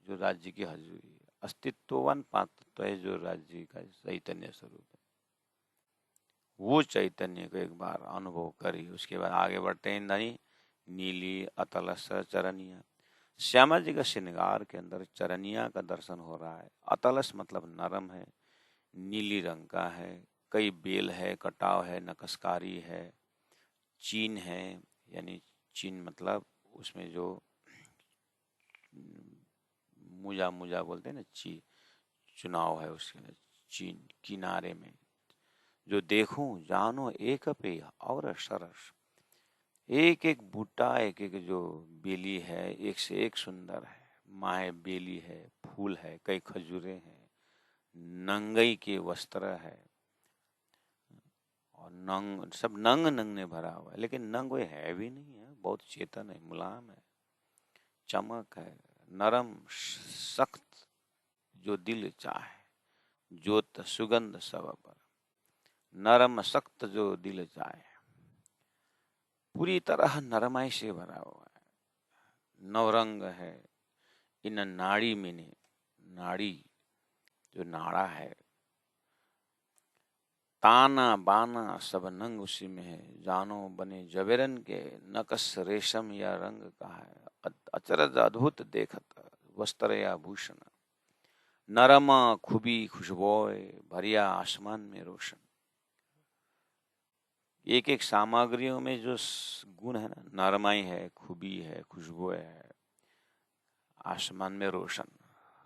जो राज्य की हजूरी है, अस्तित्ववान पात्र है जो राज्य का चैतन्य स्वरूप है। वो चैतन्य को एक बार अनुभव करी, उसके बाद आगे बढ़ते हैं। धनी नीली अतलस चरनिया, श्यामा जी का श्रृंगार के अंदर चरनिया का दर्शन हो रहा है। अतलस मतलब नरम है, नीली रंग का है, कई बेल है, कटाव है, नकस्कारी है, चीन है, यानी चीन मतलब उसमें जो मुजा मुजा बोलते हैं ना, चुनाव है उसके चीन किनारे में, जो देखूं जानो एक पे और सरस, एक एक बूटा, एक एक जो बेली है एक से एक सुंदर है, माए बेली है, फूल है, कई खजूरे हैं, नंगई के वस्त्र है, और नंग सब नंग नंग ने भरा हुआ है, लेकिन नंग वो है भी नहीं है, बहुत चेतन है, मुलायम है, चमक है, नरम सख्त जो दिल चाहे, ज्योत सुगंध सब पर, नरम सख्त जो दिल चाहे, पूरी तरह नरमाई से भरा हुआ है, नवरंग है। इन नाड़ी में ने, नाड़ी जो नाड़ा है, ताना बाना सब नंग उसी में है, जानो बने जबेरन के, नकस रेशम या रंग का है, अचरज अद्भुत देखत वस्त्र या भूषण, नरमा खुबी खुशबोए भरिया आसमान में रोशन। एक एक सामग्रियों में जो गुण है ना, नरमाई है, खूबी है, खुशबू है, आसमान में रोशन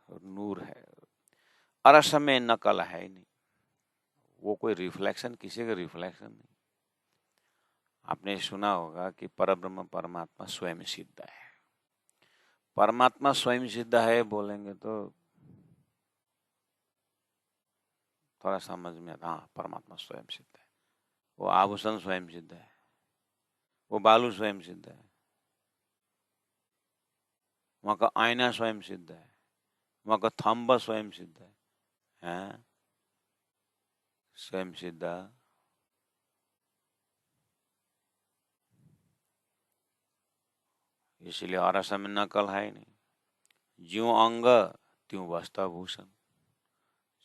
और नूर है, और असम में नकल है ही नहीं। वो कोई रिफ्लेक्शन, किसी का रिफ्लेक्शन नहीं। आपने सुना होगा कि परब्रह्म परमात्मा स्वयं सिद्ध है। परमात्मा स्वयं सिद्ध है बोलेंगे तो थोड़ा समझ में आता, हाँ परमात्मा स्वयं सिद्ध है। वो आभूषण स्वयं सिद्ध है, वो बालू स्वयं सिद्ध है, वहाँ का आईना स्वयं सिद्ध है, वहाँ का थंब स्वयं सिद्ध है, हैं? स्वयं सिद्ध। इसलिए और असम में नकल है ही नहीं। ज्यों अंग त्यों वस्त्रभूषण,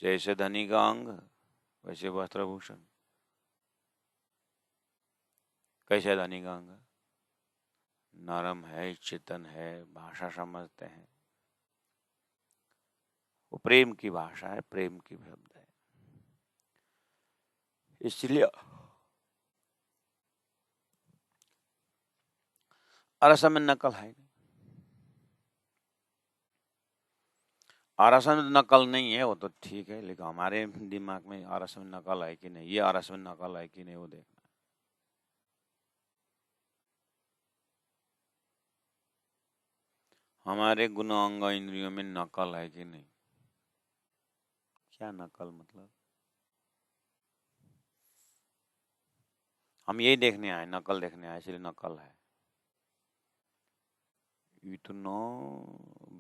जैसे धनी का अंग वैसे वस्त्रभूषण। कैसे धनी का अंग? नरम है, चेतन है, भाषा समझते हैं, वो प्रेम की भाषा है, प्रेम की शब्द है। इसलिए आरसा में नकल है नहीं। आरसा में नकल नहीं है वो तो ठीक है, लेकिन हमारे दिमाग में आरसा में नकल है कि नहीं, ये आरसा में नकल है कि नहीं वो देखना। हमारे गुण अंग इंद्रियों में नकल है कि नहीं। क्या नकल मतलब? हम यही देखने आए, नकल देखने आए, इसलिए नकल है। इतना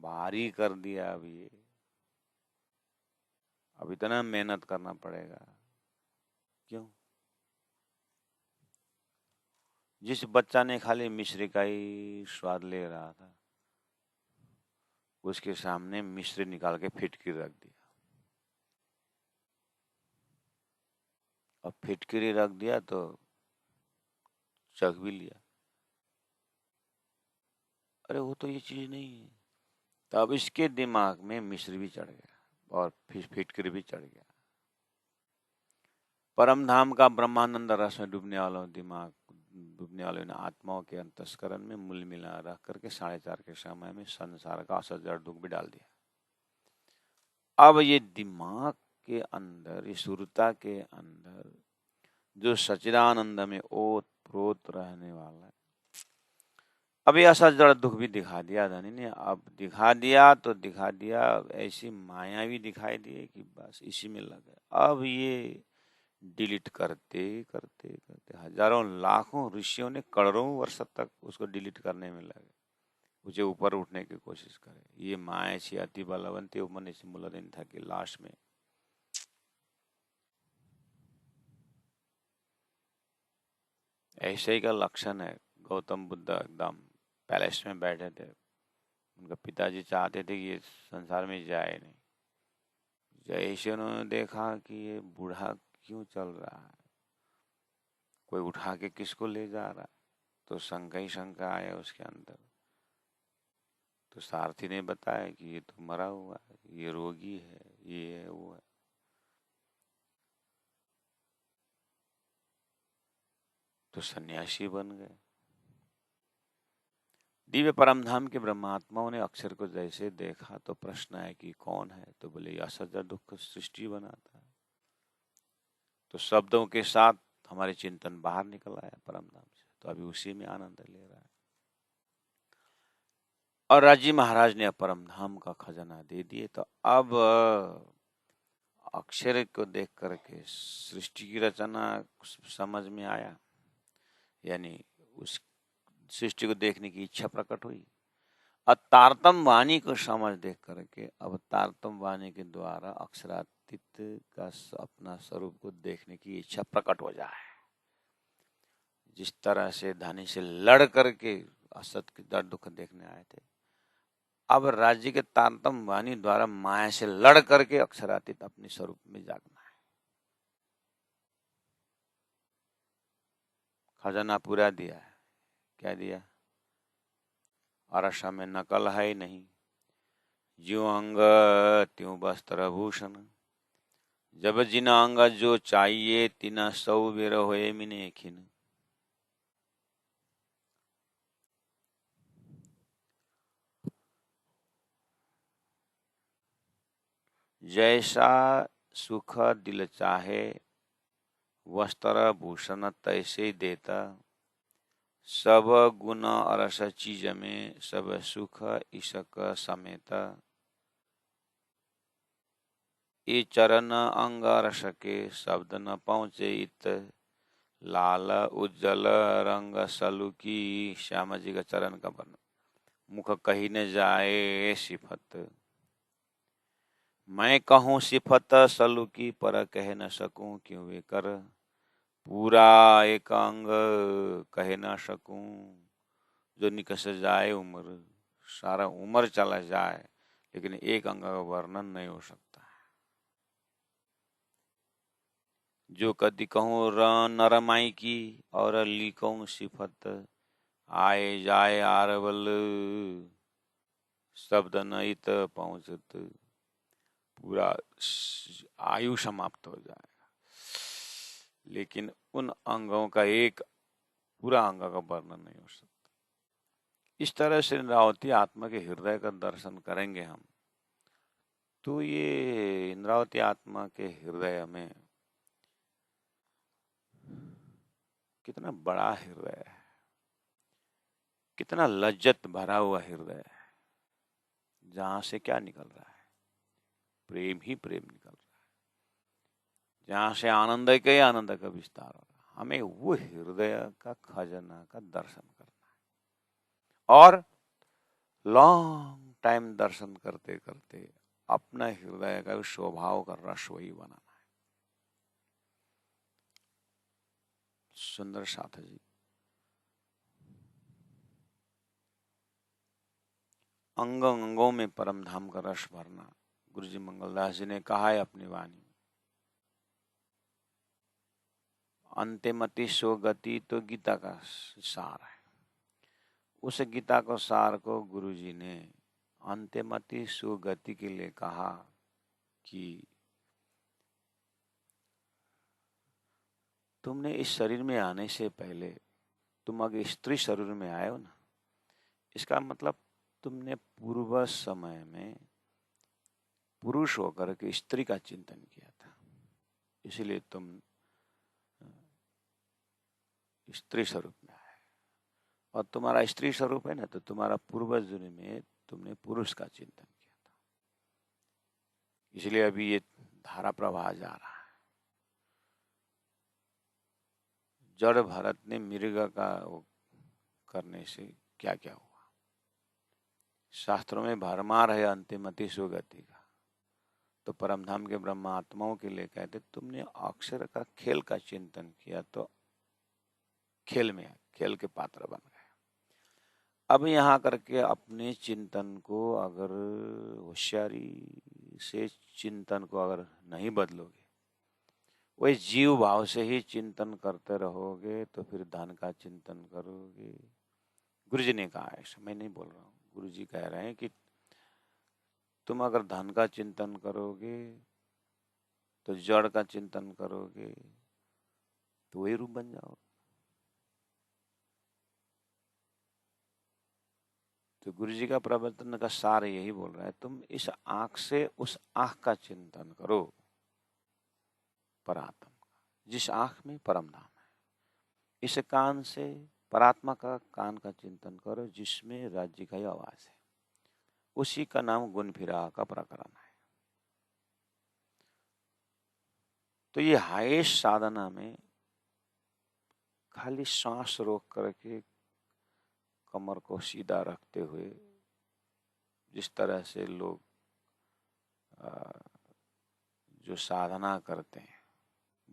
भारी कर दिया अब इतना मेहनत करना पड़ेगा क्यों? जिस बच्चा ने खाली मिश्री का ही स्वाद ले रहा था, उसके सामने मिश्री निकाल के फिटकिरी रख दिया, और फिटकिरी रख दिया तो चख भी लिया, अरे वो तो ये चीज नहीं है। तब इसके दिमाग में मिश्री भी चढ़ गया और फिर फिटकिरी भी चढ़ गया। परम धाम का ब्रह्मानंद रस में डूबने वालों दिमाग, डूबने वालों ने आत्माओं के अंतस्करण में मूल मिला रख करके 4:30 के समय में संसार का असत जड़ दुख भी डाल दिया। अब ये दिमाग के अंदर, इस सुरता के अंदर जो सच्चिदानंद में ओत प्रोत रहने वाला है, अब ये असत जड़ दुख भी दिखा दिया धनी ने। अब दिखा दिया तो दिखा दिया, ऐसी माया भी दिखाई दी कि बस इसी में लगे। अब ये डिलीट करते करते करते हजारों लाखों ऋषियों ने करोड़ों वर्ष तक उसको डिलीट करने में लगे, मुझे ऊपर उठने की कोशिश करे। ये माया अति बलवंती उपनिषद मूलदिन था कि लास्ट में ऐसे ही का लक्षण है। गौतम बुद्ध एकदम पैलेस में बैठे थे, उनका पिताजी चाहते थे कि ये संसार में जाए नहीं। जैसे उन्होंने देखा कि ये बूढ़ा क्यों चल रहा है, कोई उठा के किसको ले जा रहा है, तो शंका ही शंका आया उसके अंदर। तो सारथी ने बताया कि ये तो मरा हुआ है, ये रोगी है, ये है वो है। तो सन्यासी बन गए। दिव्य परमधाम के ब्रह्मात्माओं ने अक्षर को जैसे देखा तो प्रश्न है कि कौन है, तो बोले यह असत दुख सृष्टि बनाता है। तो शब्दों के साथ हमारे चिंतन बाहर निकल आया परमधाम से, तो अभी उसी में आनंद ले रहा है। और राजी महाराज ने परमधाम का खजाना दे दिए। तो अब अक्षर को देख करके सृष्टि की रचना समझ में आया, यानी उस सृष्टि को देखने की इच्छा प्रकट हुई। और तारतम वाणी को समझ देख करके अब तारतम वाणी के द्वारा अक्षरातीत का अपना स्वरूप को देखने की इच्छा प्रकट हो जाए। जिस तरह से धनी से लड़ करके असत के दर्द दुख देखने आए थे, अब राज्य के तारतम वाणी द्वारा माया से लड़ करके अक्षरातीत अपने स्वरूप में जागना है। खजाना पूरा दिया है। क्या दिया? आरसा में नकल है ही नहीं। ज्यों अंग त्यों वस्त्र भूषण, जब जिन अंग जो चाहिए तिना सौ बेर होए मिने खिन। जैसा सुख दिल चाहे वस्त्र भूषण तैसे देता। सब गुण अरस चीज में सब सुख ईशक समेत। ये चरण अंग रस के शब्द न पहुँचे इत। लाल उज्जवल रंग सलू की। श्याम जी का चरण का वर्णन। मुख कही न जाए सिफत। मैं कहूँ सिफत सलू की पर कह न सकूं क्यों वे कर। पूरा एक अंग कह न सकूं जो निकस जाए उम्र। सारा उम्र चला जाए लेकिन एक अंग का वर्णन नहीं हो सकता। जो कदी कहूँ नरमाई की और लिखूं सिफत। आए जाए आरवल शब्द नहित पहुंचत। पूरा आयु समाप्त हो जाएगा लेकिन उन अंगों का एक पूरा अंग का वर्णन नहीं हो सकता। इस तरह से इंद्रावती आत्मा के हृदय का दर्शन करेंगे हम तो ये इंद्रावती आत्मा के हृदय में कितना बड़ा हृदय है, कितना लज्जत भरा हुआ हृदय है, जहां से क्या निकल रहा है, प्रेम ही प्रेम निकल रहा है, जहां से आनंद के ही आनंद का विस्तार हो रहा है। हमें वो हृदय का खजाना का दर्शन करना है और लॉन्ग टाइम दर्शन करते करते अपना हृदय का स्वभाव का रस वही बनाना है। सुंदर साथ जी अंग अंगों में परम धाम का रस भरना। गुरु जी मंगलदास जी ने कहा है अपनी वाणी, अंत्यमति सो गति तो गीता का सार है। उस गीता को सार को गुरु जी ने अंत्यमति सो गति के लिए कहा कि तुमने इस शरीर में आने से पहले तुम अगर स्त्री शरीर में आए हो ना, इसका मतलब तुमने पूर्व समय में पुरुष होकर के स्त्री का चिंतन किया था, इसलिए तुम स्त्री स्वरूप में आए। और तुम्हारा स्त्री स्वरूप है ना, तो तुम्हारा पूर्व जन्म में तुमने पुरुष का चिंतन किया था, इसलिए अभी ये धारा प्रवाह जा रहा है। जड़ भरत ने मृग का करने से क्या क्या हुआ। शास्त्रों में भरमार है अंतिमति सुगति का, तो परमधाम के ब्रह्मात्माओं के लिए कहते तुमने अक्षर का खेल का चिंतन किया तो खेल में खेल के पात्र बन गए। अब यहाँ करके अपने चिंतन को अगर होशियारी से चिंतन को अगर नहीं बदलोगे, वही जीव भाव से ही चिंतन करते रहोगे तो फिर धन का चिंतन करोगे। गुरु जी ने कहा, ऐसा मैं नहीं बोल रहा हूँ, गुरु जी कह रहे हैं कि तुम अगर धन का चिंतन करोगे तो जड़ का चिंतन करोगे तो वही रूप बन जाओगे। तो गुरु जी का प्रवचन का सार यही बोल रहा है, तुम इस आंख से उस आंख का चिंतन करो परात्मा का, जिस आंख में परम धाम है। इस कान से परात्मा का कान का चिंतन करो जिसमें राज्य का ही आवाज है, उसी का नाम गुण फिरा का प्रकरण है। तो ये हाईएस्ट साधना में खाली सांस रोक करके कमर को सीधा रखते हुए जिस तरह से लोग जो साधना करते हैं,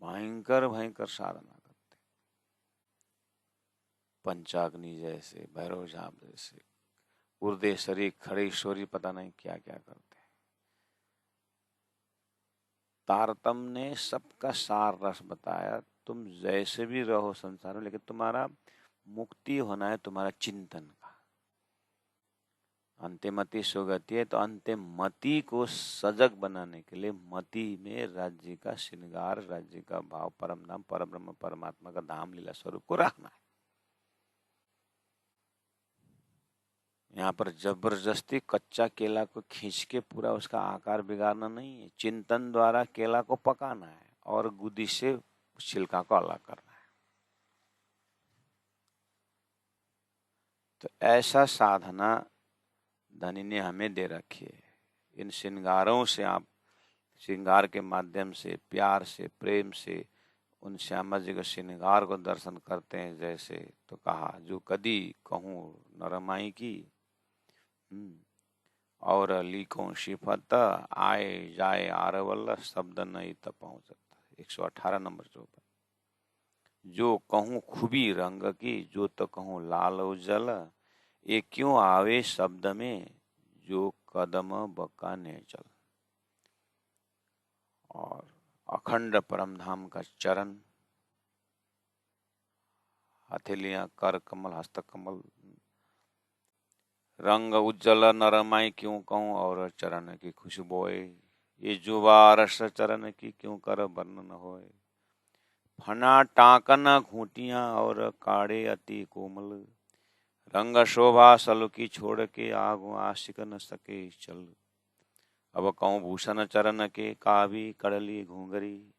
भयंकर भयंकर साधना करते हैं, पंचाग्नि जैसे, भैरव झाप जैसे, उर्देश्वरी खड़ेश्वरी, पता नहीं क्या क्या करते हैं। तारतम ने सबका सार रस बताया, तुम जैसे भी रहो संसार में, लेकिन तुम्हारा मुक्ति होना है तुम्हारा चिंतन का। अंतिमति सुगति है, तो अंतिमति को सजग बनाने के लिए मति में राज्य का श्रृंगार, राज्य का भाव, परम धाम, परब्रह्म परमात्मा का धाम लीला स्वरूप को रखना है। यहाँ पर जबरदस्ती कच्चा केला को खींच के पूरा उसका आकार बिगाड़ना नहीं है। चिंतन द्वारा केला को पकाना है और गुदी से छिलका को अलग करना है। तो ऐसा साधना धनी ने हमें दे रखी है। इन श्रृंगारों से आप श्रृंगार के माध्यम से, प्यार से, प्रेम से उन श्यामा जी के श्रृंगार को दर्शन करते हैं। जैसे तो कहा, जो कदी कहूँ नरमाई की और लिखों शिफत, आए जाए आरवल, शब्द नहीं त पहुंचता। 118 नंबर चौपन। जो कहूँ खूबी रंग की, जो तो कहूँ लाल उजल, ये क्यों आवे शब्द में, जो कदम बका ने चल। और अखंड परमधाम का चरण, हथेलियां, कर कमल, हस्त कमल, रंग उज्जवल नरमाई क्यों कहूँ, और चरण की खुशबोए, ये जुबा रस चरण की क्यों कर वर्णन होए। फना टाकन घूटियां और काड़े अति कोमल, रंग शोभा सलुकी छोड़ के आगो आशिक न सके चल। अब कहूँ भूषण चरण के, कावी कड़ली घूंगरी,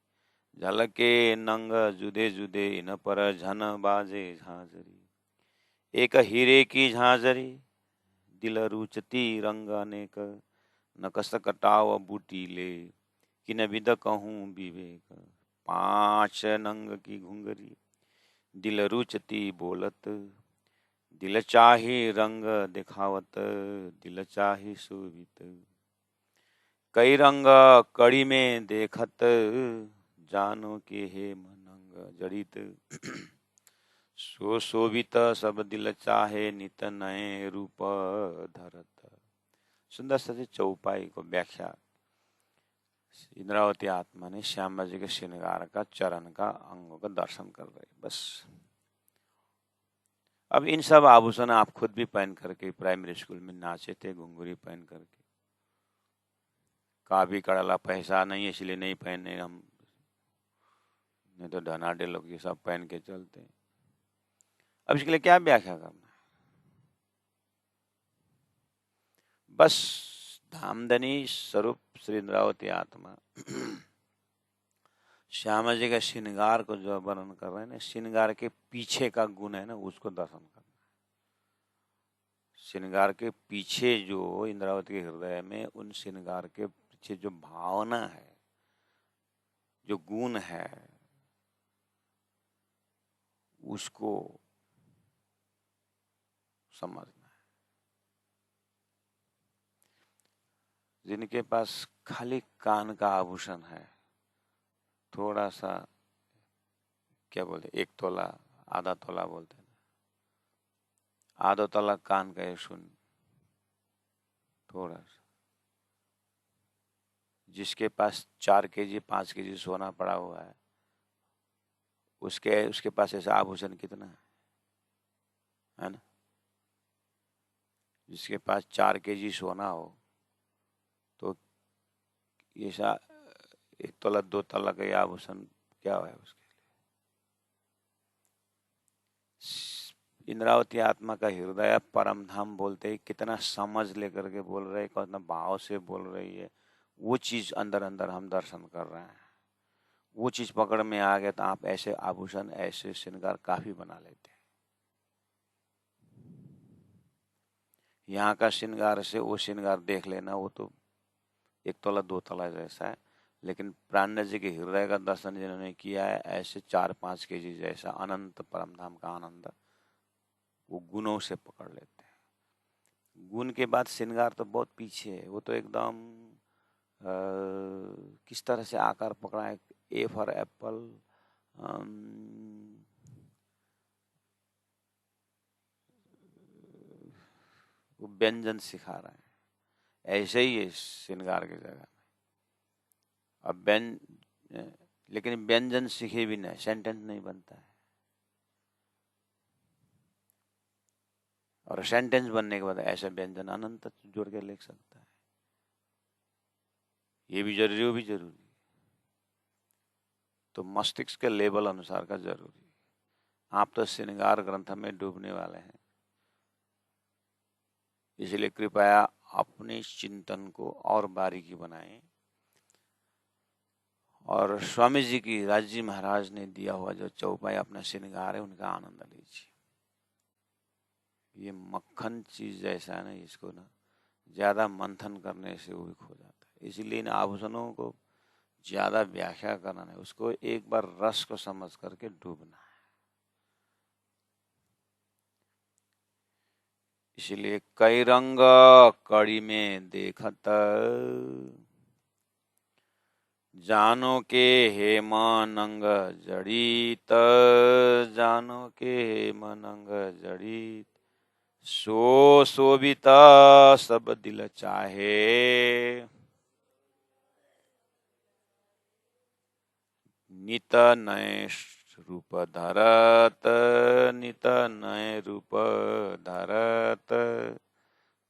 झलके नंग जुदे जुदे, इन पर झन बाजे झांझरी। एक हीरे की झांझरी, दिल रुचती रंग अनेक, नकस कटाव बूटीले, किन विद कहूँ विवेक। 5 नंग की घुंगरी, दिल रुचती बोलत, दिल चाही रंग दिखावत, दिल चाही शोभित। कई रंग कड़ी में देखत, जानो के हे मनंग जड़ित। सो शोभित सब दिल चाहे, नित नए रूप धरत। सुंदर सा चौपाई को व्याख्या इंद्रावती आत्मा ने श्यामा जी के श्रृंगार का, चरण का, अंगों का दर्शन कर रहे। बस अब इन सब आभूषण आप खुद भी पहन करके प्राइमरी स्कूल में नाचे थे, घुंघरी पहन करके। काभी कड़ला पैसा नहीं है इसलिए नहीं पहने हम, नहीं तो धनाडे लोग ये सब पहन के चलते हैं। अब इसके लिए क्या व्याख्या करना है? बस धामधनी स्वरूप श्री इंद्रावती आत्मा श्यामा जी का श्रृंगार को जो वर्णन कर रहे हैं ना, श्रृंगार के पीछे का गुण है ना, उसको दर्शन करना है। श्रृंगार के पीछे जो इंद्रावती के हृदय में, उन श्रृंगार के पीछे जो भावना है, जो गुण है, उसको समझना है। जिनके पास खाली कान का आभूषण है, थोड़ा सा, क्या बोलते, 1 तोला, आधा तोला बोलते हैं, आधा तोला कान का सुन, थोड़ा सा। जिसके पास 4 केजी 5 केजी सोना पड़ा हुआ है, उसके पास ऐसा आभूषण कितना है ना? जिसके पास 4 केजी सोना हो, तो ऐसा 1 तोला 2 तोला का आभूषण क्या है उसके लिए? इंद्रावती आत्मा का हृदय परम धाम बोलते ही कितना समझ लेकर के बोल रहे, कितना भाव से बोल रही है, वो चीज अंदर अंदर हम दर्शन कर रहे हैं। वो चीज पकड़ में आ गया तो आप ऐसे आभूषण, ऐसे श्रृंगार काफी बना लेते हैं। यहाँ का श्रृंगार से वो श्रृंगार देख लेना, वो तो 1 तोला 2 तोला जैसा है, लेकिन प्राण जी के हृदय का दर्शन जिन्होंने किया है, ऐसे 4-5 केजी जैसा अनंत परम धाम का आनंद वो गुणों से पकड़ लेते हैं। गुण के बाद श्रृंगार तो बहुत पीछे है, वो तो एकदम किस तरह से आकार पकड़ा है। ए फॉर एप्पल, वो व्यंजन सिखा रहा है, ऐसे ही है श्रृंगार की जगह में। अब लेकिन व्यंजन सीखे बिना सेंटेंस नहीं बनता है। और सेंटेंस बनने के बाद ऐसे व्यंजन अनंत जोड़ के लिख सकता है। ये भी जरूरी, वो भी जरूरी। तो मस्तिष्क के लेवल अनुसार का जरूरी। आप तो श्रृंगार ग्रंथ में डूबने वाले हैं, इसलिए कृपया अपने चिंतन को और बारीकी बनाएं और स्वामी जी की, राजी महाराज ने दिया हुआ जो चौपाई अपना श्रृंगार है उनका आनंद लीजिए। ये मक्खन चीज जैसा है ना, इसको ना ज्यादा मंथन करने से वो भी खो जाता है। इसलिए इन आभूषणों को ज्यादा व्याख्या करना नहीं, उसको एक बार रस को समझ करके डूबना है। इसलिए कई रंग कड़ी में देखत, जानो के हेमनंग जड़ित, जानो के हेमनंग जड़ित, सो शोभिता सब दिल चाहे, नित नए रूप धरत, नित नए रूप धरत।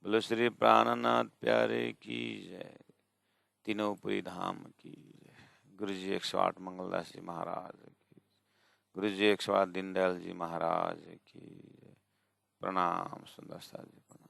बोलो श्री प्राणनाथ प्यारे की जय, तीनों पुरी धाम की जय। गुरु जी 108 मंगलदास जी महाराज की, गुरु जी 108 दीनदयाल जी महाराज की जय। प्रणाम सुंदर जी, प्रणाम।